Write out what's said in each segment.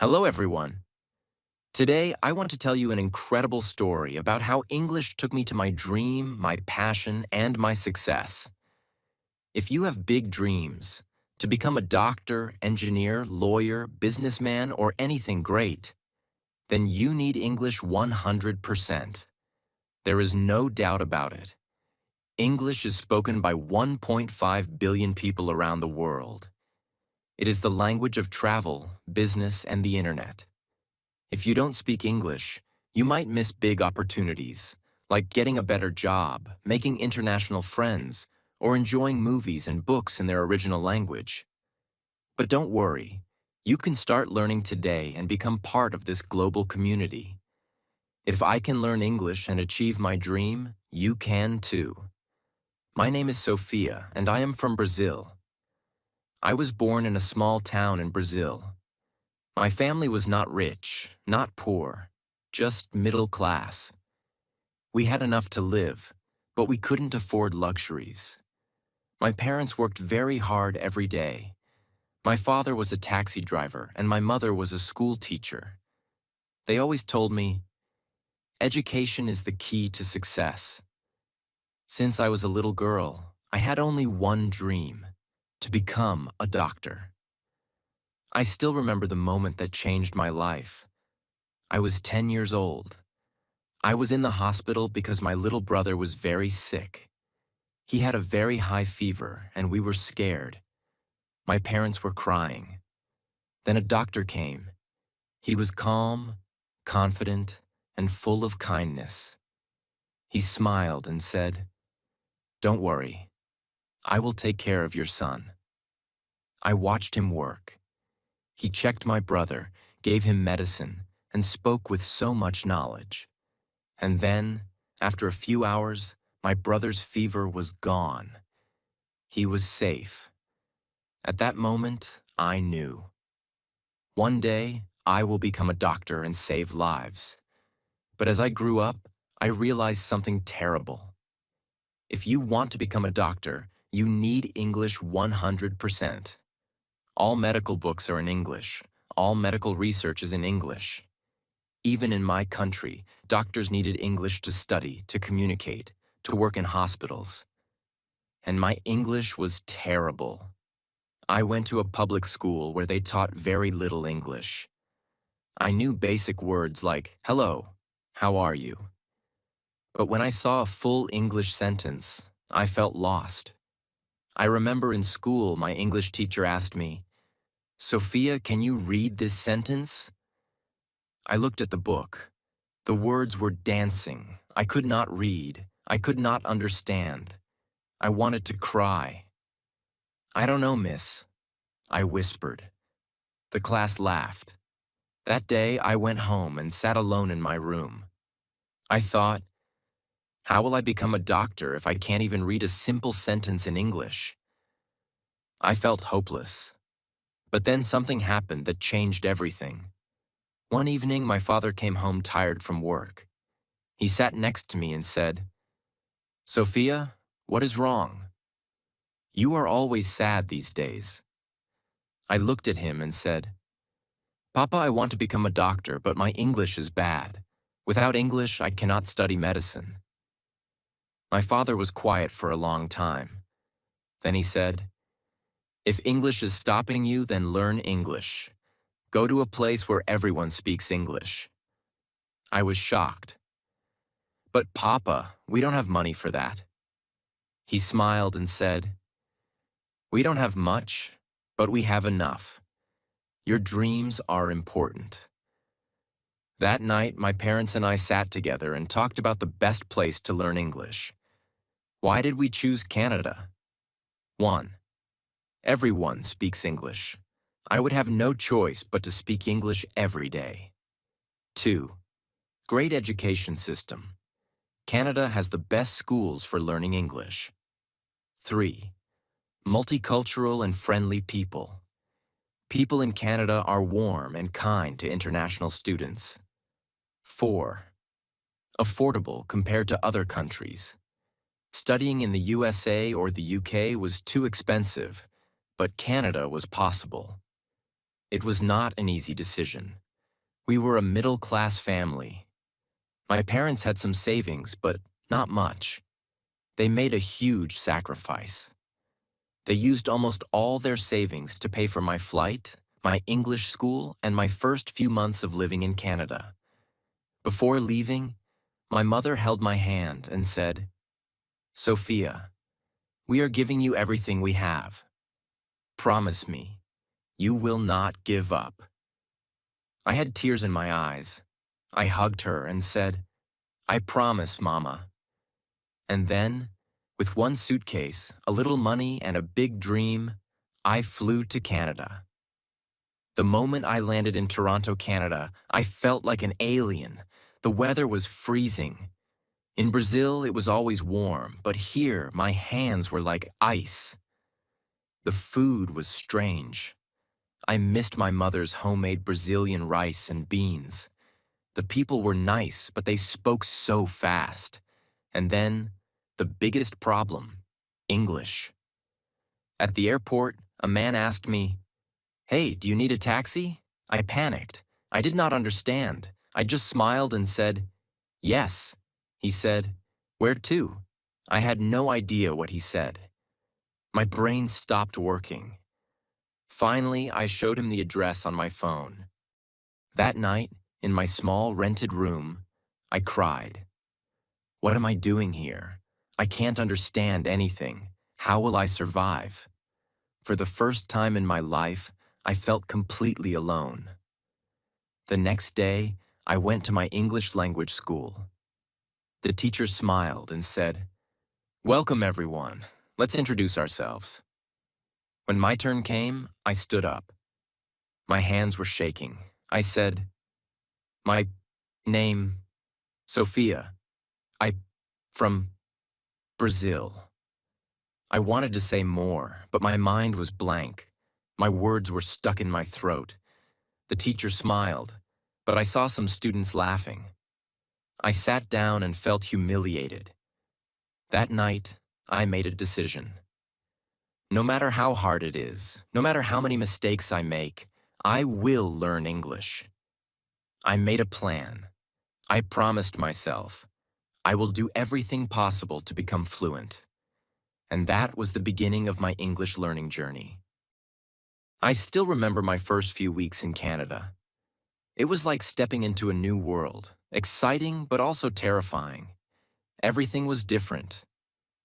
Hello, everyone. Today, I want to tell you an incredible story about how English took me to my dream, my passion, and my success. If you have big dreams, to become a doctor, engineer, lawyer, businessman, or anything great, then you need English 100%. There is no doubt about it. English is spoken by 1.5 billion people around the world. It is the language of travel, business, and the internet. If you don't speak English, you might miss big opportunities, like getting a better job, making international friends, or enjoying movies and books in their original language. But don't worry, you can start learning today and become part of this global community. If I can learn English and achieve my dream, you can too. My name is Sophia, and I am from Brazil. I was born in a small town in Brazil. My family was not rich, not poor, just middle class. We had enough to live, but we couldn't afford luxuries. My parents worked very hard every day. My father was a taxi driver and my mother was a school teacher. They always told me, education is the key to success. Since I was a little girl, I had only one dream, to become a doctor. I still remember the moment that changed my life. I was 10 years old. I was in the hospital because my little brother was very sick. He had a very high fever and we were scared. My parents were crying. Then a doctor came. He was calm, confident, and full of kindness. He smiled and said, "Don't worry. I will take care of your son." I watched him work. He checked my brother, gave him medicine, and spoke with so much knowledge. And then, after a few hours, my brother's fever was gone. He was safe. At that moment, I knew. One day, I will become a doctor and save lives. But as I grew up, I realized something terrible. If you want to become a doctor, you need English 100%. All medical books are in English. All medical research is in English. Even in my country, doctors needed English to study, to communicate, to work in hospitals. And my English was terrible. I went to a public school where they taught very little English. I knew basic words like, "Hello, how are you?" But when I saw a full English sentence, I felt lost. I remember in school my English teacher asked me, "Sophia, can you read this sentence?" I looked at the book. The words were dancing. I could not read. I could not understand. I wanted to cry. "I don't know, miss," I whispered. The class laughed. That day, I went home and sat alone in my room. I thought, how will I become a doctor if I can't even read a simple sentence in English? I felt hopeless. But then something happened that changed everything. One evening, my father came home tired from work. He sat next to me and said, "Sophia, what is wrong? You are always sad these days." I looked at him and said, "Papa, I want to become a doctor, but my English is bad. Without English, I cannot study medicine." My father was quiet for a long time. Then he said, "If English is stopping you, then learn English. Go to a place where everyone speaks English." I was shocked. "But Papa, we don't have money for that." He smiled and said, "We don't have much, but we have enough. Your dreams are important." That night, my parents and I sat together and talked about the best place to learn English. Why did we choose Canada? 1. Everyone speaks English. I would have no choice but to speak English every day. 2. Great education system. Canada has the best schools for learning English. 3. Multicultural and friendly people. People in Canada are warm and kind to international students. 4. Affordable compared to other countries. Studying in the USA or the UK was too expensive, but Canada was possible. It was not an easy decision. We were a middle-class family. My parents had some savings, but not much. They made a huge sacrifice. They used almost all their savings to pay for my flight, my English school, and my first few months of living in Canada. Before leaving, my mother held my hand and said, "Sophia, we are giving you everything we have. Promise me, you will not give up." I had tears in my eyes. I hugged her and said, "I promise, Mama." And then, with one suitcase, a little money, and a big dream, I flew to Canada. The moment I landed in Toronto, Canada, I felt like an alien. The weather was freezing. In Brazil, it was always warm, but here, my hands were like ice. The food was strange. I missed my mother's homemade Brazilian rice and beans. The people were nice, but they spoke so fast. And then, the biggest problem, English. At the airport, a man asked me, "Hey, do you need a taxi?" I panicked. I did not understand. I just smiled and said, "Yes." He said, "Where to?" I had no idea what he said. My brain stopped working. Finally, I showed him the address on my phone. That night, in my small rented room, I cried. What am I doing here? I can't understand anything. How will I survive? For the first time in my life, I felt completely alone. The next day, I went to my English language school. The teacher smiled and said, "Welcome, everyone. Let's introduce ourselves." When my turn came, I stood up. My hands were shaking. I said, "My name, Sophia. From Brazil." I wanted to say more, but my mind was blank. My words were stuck in my throat. The teacher smiled, but I saw some students laughing. I sat down and felt humiliated. That night, I made a decision. No matter how hard it is, no matter how many mistakes I make, I will learn English. I made a plan. I promised myself, I will do everything possible to become fluent. And that was the beginning of my English learning journey. I still remember my first few weeks in Canada. It was like stepping into a new world, exciting but also terrifying. Everything was different.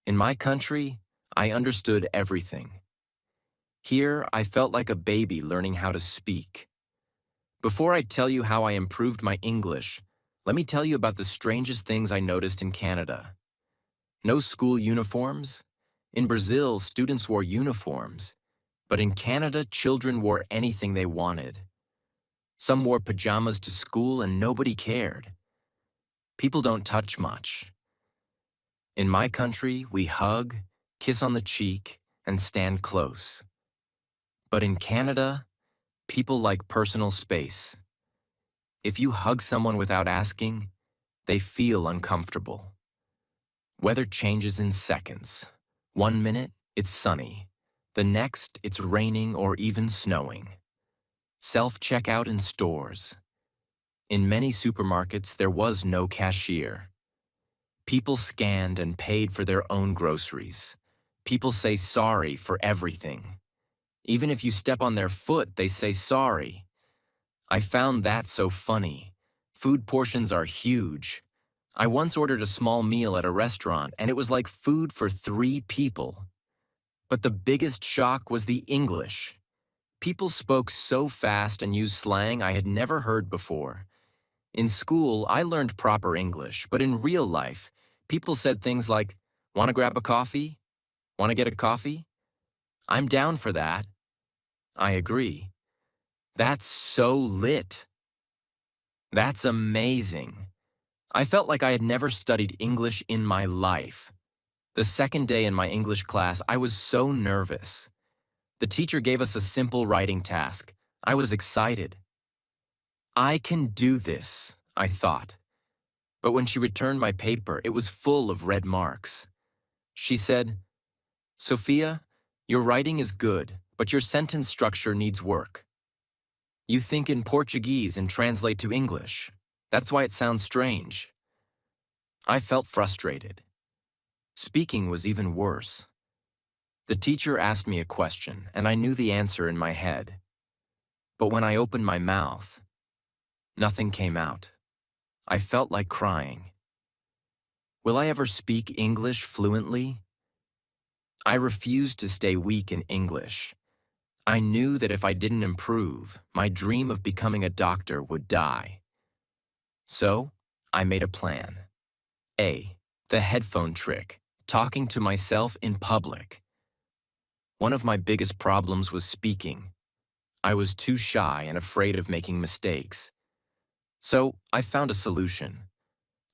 In my country, I understood everything. Here, I felt like a baby learning how to speak. Before I tell you how I improved my English, let me tell you about the strangest things I noticed in Canada. No school uniforms. In Brazil, students wore uniforms. But in Canada, children wore anything they wanted. Some wore pajamas to school and nobody cared. People don't touch much. In my country, we hug, kiss on the cheek, and stand close. But in Canada, people like personal space. If you hug someone without asking, they feel uncomfortable. Weather changes in seconds. 1 minute, it's sunny. The next, it's raining or even snowing. Self-checkout in stores. In many supermarkets, there was no cashier. People scanned and paid for their own groceries. People say sorry for everything. Even if you step on their foot, they say sorry. I found that so funny. Food portions are huge. I once ordered a small meal at a restaurant, and it was like food for 3 people. But the biggest shock was the English. People spoke so fast and used slang I had never heard before. In school, I learned proper English, but in real life, people said things like, "Want to grab a coffee? Want to get a coffee? I'm down for that." I agree. That's so lit. That's amazing. I felt like I had never studied English in my life. The second day in my English class, I was so nervous. The teacher gave us a simple writing task. I was excited. I can do this, I thought. But when she returned my paper, it was full of red marks. She said, "Sophia, your writing is good, but your sentence structure needs work." You think in Portuguese and translate to English. That's why it sounds strange. I felt frustrated. Speaking was even worse. The teacher asked me a question, and I knew the answer in my head. But when I opened my mouth, nothing came out. I felt like crying. Will I ever speak English fluently? I refused to stay weak in English. I knew that if I didn't improve, my dream of becoming a doctor would die. So, I made a plan. A. The headphone trick, talking to myself in public. One of my biggest problems was speaking. I was too shy and afraid of making mistakes. So, I found a solution.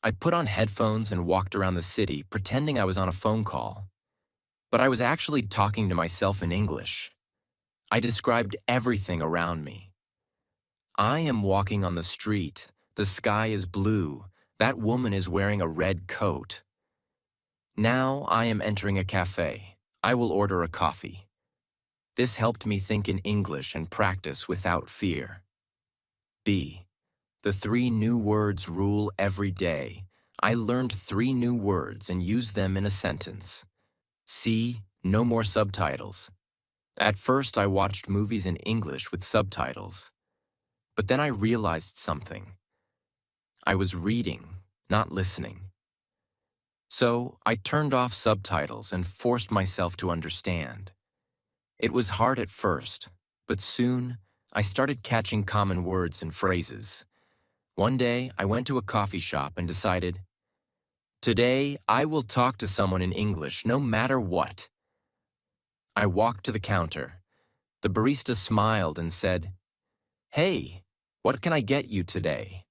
I put on headphones and walked around the city pretending I was on a phone call. But I was actually talking to myself in English. I described everything around me. I am walking on the street. The sky is blue. That woman is wearing a red coat. Now I am entering a cafe. I will order a coffee. This helped me think in English and practice without fear. B. The 3 new words rule every day. I learned 3 new words and used them in a sentence. C. No more subtitles. At first, I watched movies in English with subtitles. But then I realized something. I was reading, not listening. So I turned off subtitles and forced myself to understand. It was hard at first, but soon I started catching common words and phrases. One day, I went to a coffee shop and decided, today I will talk to someone in English no matter what. I walked to the counter. The barista smiled and said, "Hey, what can I get you today?"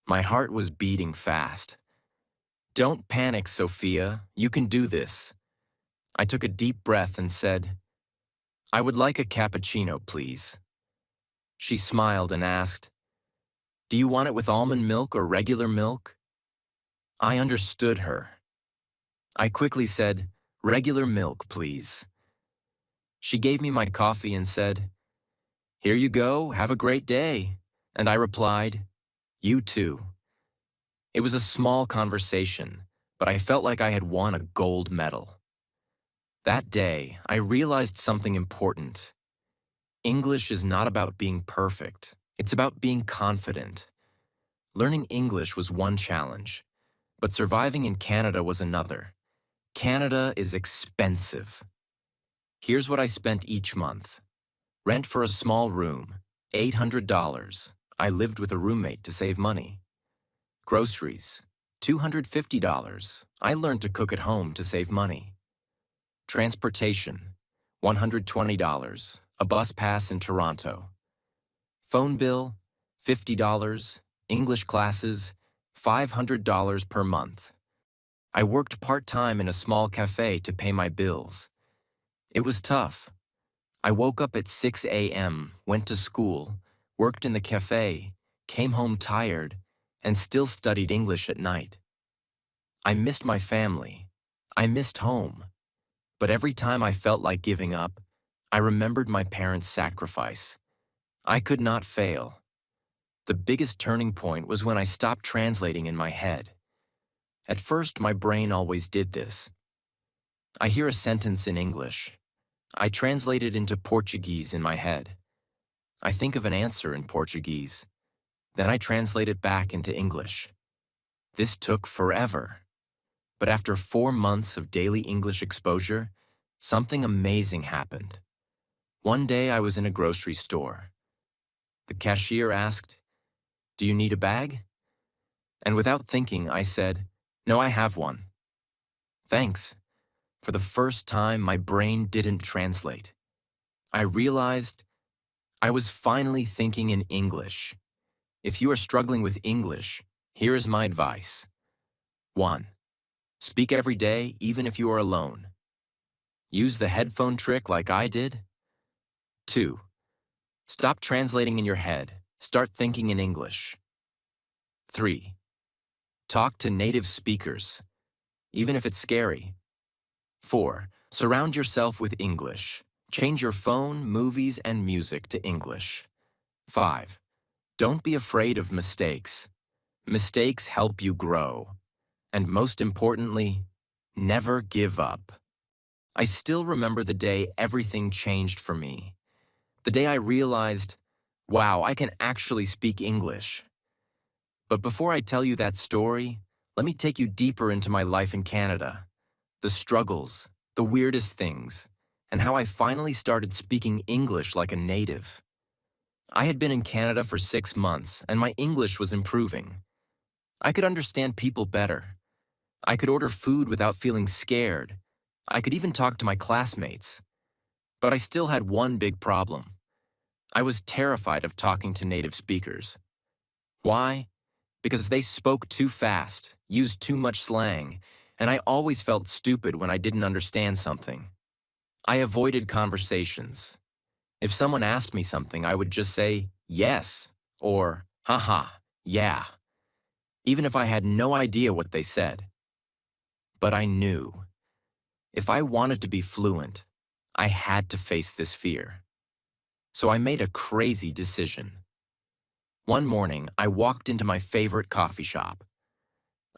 My heart was beating fast. "Don't panic, Sophia. You can do this." I took a deep breath and said, "I would like a cappuccino, please." She smiled and asked, "Do you want it with almond milk or regular milk?" I understood her. I quickly said, "Regular milk, please." She gave me my coffee and said, "Here you go, have a great day." And I replied, "You too." It was a small conversation, but I felt like I had won a gold medal. That day, I realized something important. English is not about being perfect. It's about being confident. Learning English was one challenge, but surviving in Canada was another. Canada is expensive. Here's what I spent each month. Rent for a small room, $800. I lived with a roommate to save money. Groceries, $250. I learned to cook at home to save money. Transportation, $120. A bus pass in Toronto. Phone bill, $50. English classes, $500 per month. I worked part-time in a small cafe to pay my bills. It was tough. I woke up at 6 a.m., went to school, worked in the cafe, came home tired, and still studied English at night. I missed my family. I missed home. But every time I felt like giving up, I remembered my parents' sacrifice. I could not fail. The biggest turning point was when I stopped translating in my head. At first, my brain always did this. I hear a sentence in English. I translate it into Portuguese in my head. I think of an answer in Portuguese. Then I translate it back into English. This took forever. But after 4 months of daily English exposure, something amazing happened. One day I was in a grocery store. The cashier asked, "Do you need a bag?" And without thinking, I said, "No, I have one." "Thanks." For the first time, my brain didn't translate. I realized I was finally thinking in English. If you are struggling with English, here is my advice. 1. Speak every day, even if you are alone. Use the headphone trick like I did. 2. Stop translating in your head. Start thinking in English. 3. Talk to native speakers, even if it's scary. 4. Surround yourself with English. Change your phone, movies, and music to English. 5. Don't be afraid of mistakes. Mistakes help you grow. And most importantly, never give up. I still remember the day everything changed for me. The day I realized, wow, I can actually speak English. But before I tell you that story, let me take you deeper into my life in Canada. The struggles, the weirdest things, and how I finally started speaking English like a native. I had been in Canada for 6 months, and my English was improving. I could understand people better. I could order food without feeling scared. I could even talk to my classmates. But I still had one big problem. I was terrified of talking to native speakers. Why? Because they spoke too fast, used too much slang, and I always felt stupid when I didn't understand something. I avoided conversations. If someone asked me something, I would just say, yes, or haha, yeah, even if I had no idea what they said. But I knew, if I wanted to be fluent, I had to face this fear. So I made a crazy decision. One morning, I walked into my favorite coffee shop.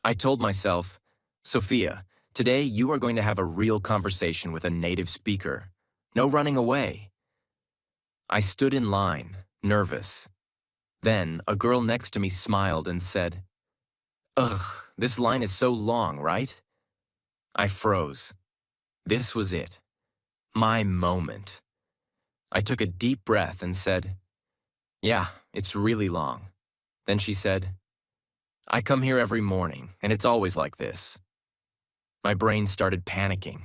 I told myself, Sophia, today you are going to have a real conversation with a native speaker. No running away. I stood in line, nervous. Then, a girl next to me smiled and said, ugh, this line is so long, right? I froze. This was it. My moment. I took a deep breath and said, yeah, it's really long. Then she said, I come here every morning, and it's always like this. My brain started panicking.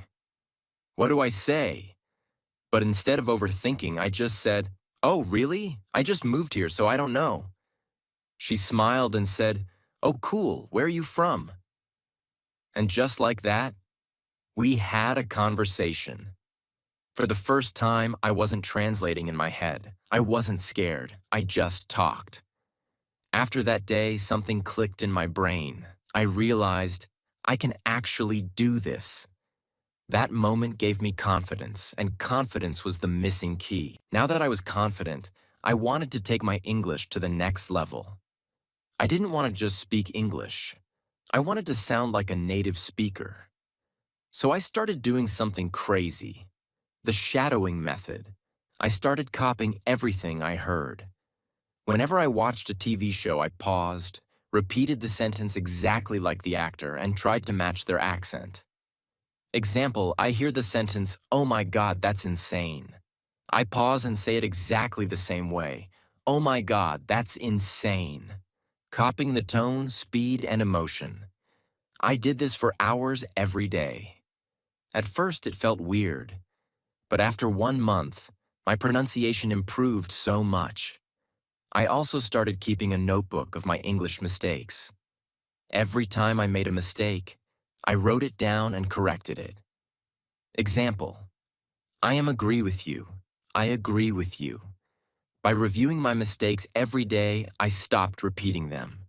What do I say? But instead of overthinking, I just said, oh, really? I just moved here, so I don't know. She smiled and said, oh, cool, where are you from? And just like that, we had a conversation. For the first time, I wasn't translating in my head. I wasn't scared. I just talked. After that day, something clicked in my brain. I realized I can actually do this. That moment gave me confidence, and confidence was the missing key. Now that I was confident, I wanted to take my English to the next level. I didn't want to just speak English. I wanted to sound like a native speaker. So I started doing something crazy. The shadowing method. I started copying everything I heard. Whenever I watched a TV show, I paused, repeated the sentence exactly like the actor, and tried to match their accent. Example, I hear the sentence, oh my God, that's insane. I pause and say it exactly the same way. Oh my God, that's insane. Copying the tone, speed, and emotion. I did this for hours every day. At first, it felt weird. But after 1 month, my pronunciation improved so much. I also started keeping a notebook of my English mistakes. Every time I made a mistake, I wrote it down and corrected it. Example, I am agree with you. I agree with you. By reviewing my mistakes every day, I stopped repeating them.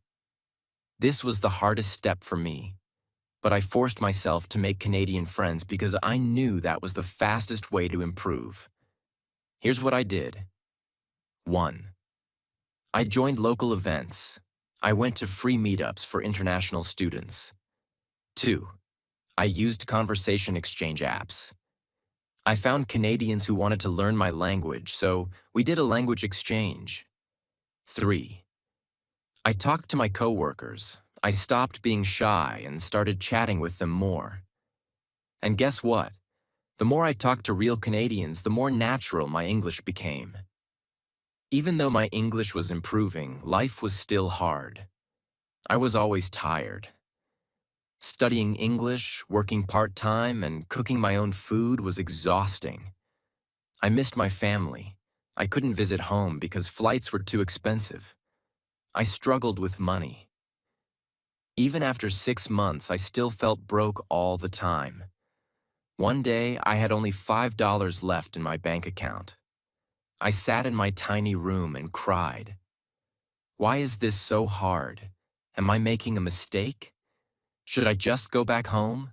This was the hardest step for me, but I forced myself to make Canadian friends because I knew that was the fastest way to improve. Here's what I did. 1. I joined local events. I went to free meetups for international students. 2. I used conversation exchange apps. I found Canadians who wanted to learn my language, so we did a language exchange. 3. I talked to my coworkers. I stopped being shy and started chatting with them more. And guess what? The more I talked to real Canadians, the more natural my English became. Even though my English was improving, life was still hard. I was always tired. Studying English, working part-time, and cooking my own food was exhausting. I missed my family. I couldn't visit home because flights were too expensive. I struggled with money. Even after 6 months, I still felt broke all the time. One day, I had only $5 left in my bank account. I sat in my tiny room and cried. Why is this so hard? Am I making a mistake? Should I just go back home?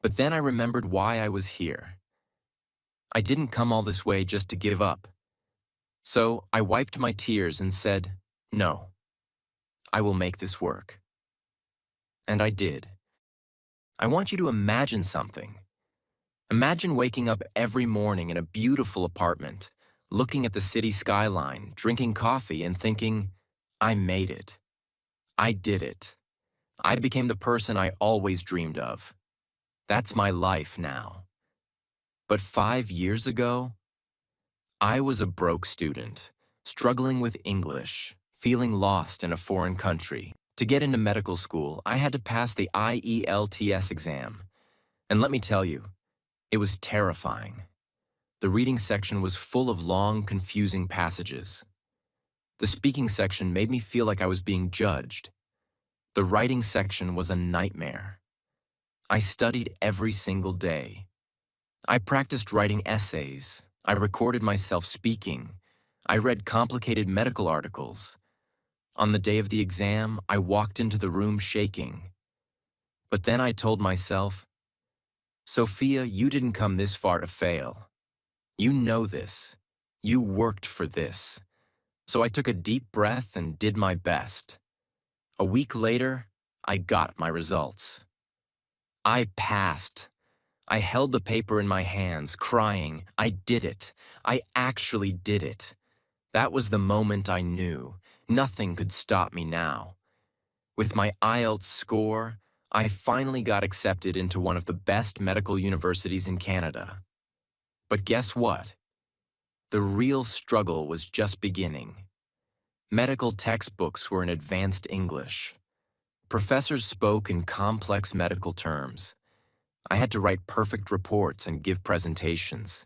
But then I remembered why I was here. I didn't come all this way just to give up. So I wiped my tears and said, "No, I will make this work." And I did. I want you to imagine something. Imagine waking up every morning in a beautiful apartment, looking at the city skyline, drinking coffee, and thinking, I made it. I did it. I became the person I always dreamed of. That's my life now. But 5 years ago, I was a broke student, struggling with English, feeling lost in a foreign country. To get into medical school, I had to pass the IELTS exam. And let me tell you, it was terrifying. The reading section was full of long, confusing passages. The speaking section made me feel like I was being judged. The writing section was a nightmare. I studied every single day. I practiced writing essays. I recorded myself speaking. I read complicated medical articles. On the day of the exam, I walked into the room shaking. But then I told myself, Sophia, you didn't come this far to fail. You know this. You worked for this. So I took a deep breath and did my best. A week later, I got my results. I passed. I held the paper in my hands, crying, I did it. I actually did it. That was the moment I knew. Nothing could stop me now. With my IELTS score, I finally got accepted into one of the best medical universities in Canada. But guess what? The real struggle was just beginning. Medical textbooks were in advanced English. Professors spoke in complex medical terms. I had to write perfect reports and give presentations.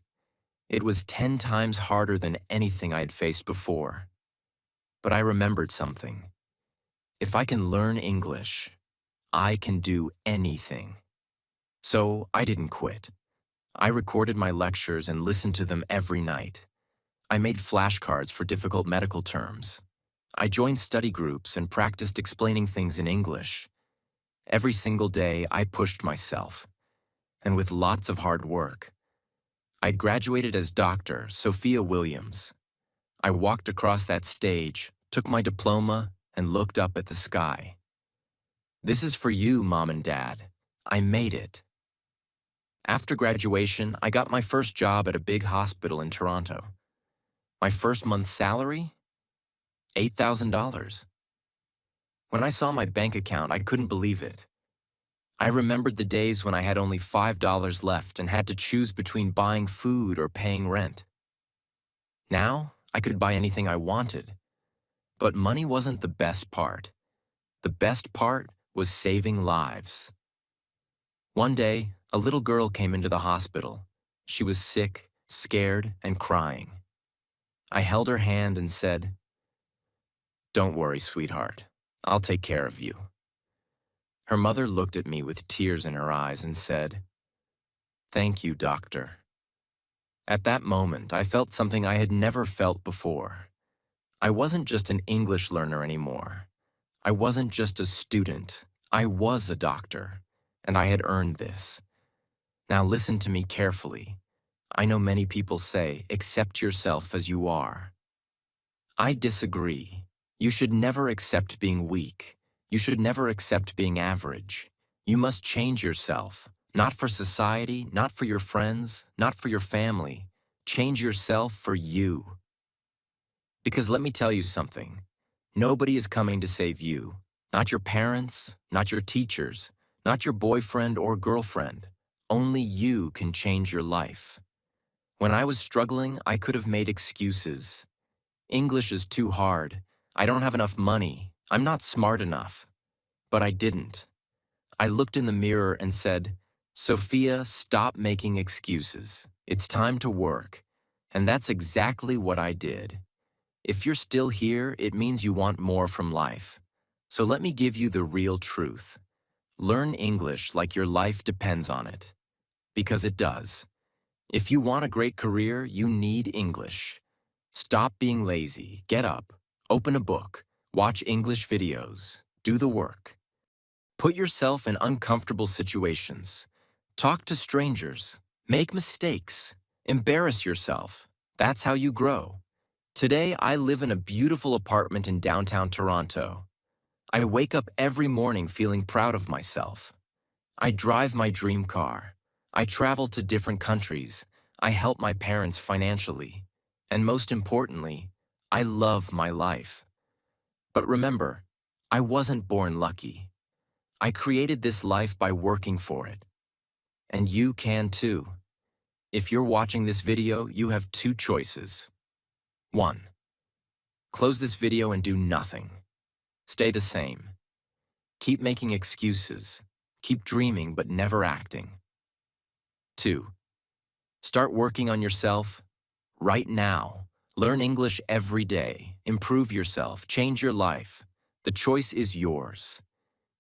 It was 10 times harder than anything I had faced before. But I remembered something. If I can learn English, I can do anything. So I didn't quit. I recorded my lectures and listened to them every night. I made flashcards for difficult medical terms. I joined study groups and practiced explaining things in English. Every single day, I pushed myself. And with lots of hard work, I graduated as Dr. Sophia Williams. I walked across that stage, took my diploma, and looked up at the sky. This is for you, Mom and Dad. I made it. After graduation, I got my first job at a big hospital in Toronto. My first month's salary? $8,000. When I saw my bank account, I couldn't believe it. I remembered the days when I had only $5 left and had to choose between buying food or paying rent. Now, I could buy anything I wanted. But money wasn't the best part. The best part was saving lives. One day, a little girl came into the hospital. She was sick, scared, and crying. I held her hand and said, "Don't worry, sweetheart. I'll take care of you." Her mother looked at me with tears in her eyes and said, "Thank you, doctor." At that moment, I felt something I had never felt before. I wasn't just an English learner anymore. I wasn't just a student. I was a doctor, and I had earned this. Now listen to me carefully. I know many people say, accept yourself as you are. I disagree. You should never accept being weak. You should never accept being average. You must change yourself, not for society, not for your friends, not for your family. Change yourself for you. Because let me tell you something. Nobody is coming to save you. Not your parents, not your teachers, not your boyfriend or girlfriend. Only you can change your life. When I was struggling, I could have made excuses. English is too hard. I don't have enough money. I'm not smart enough. But I didn't. I looked in the mirror and said, Sophia, stop making excuses. It's time to work. And that's exactly what I did. If you're still here, it means you want more from life. So let me give you the real truth. Learn English like your life depends on it. Because it does. If you want a great career, you need English. Stop being lazy. Get up. Open a book. Watch English videos. Do the work. Put yourself in uncomfortable situations. Talk to strangers. Make mistakes. Embarrass yourself. That's how you grow. Today, I live in a beautiful apartment in downtown Toronto. I wake up every morning feeling proud of myself. I drive my dream car. I travel to different countries. I help my parents financially. And most importantly, I love my life. But remember, I wasn't born lucky. I created this life by working for it. And you can too. If you're watching this video, you have two choices. 1. Close this video and do nothing. Stay the same. Keep making excuses. Keep dreaming but never acting. 2. Start working on yourself right now. Learn English every day. Improve yourself. Change your life. The choice is yours.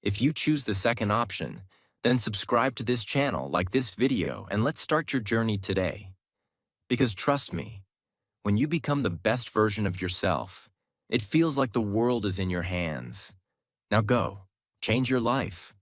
If you choose the second option, then subscribe to this channel, like this video, and let's start your journey today. Because trust me, when you become the best version of yourself, it feels like the world is in your hands. Now go, change your life,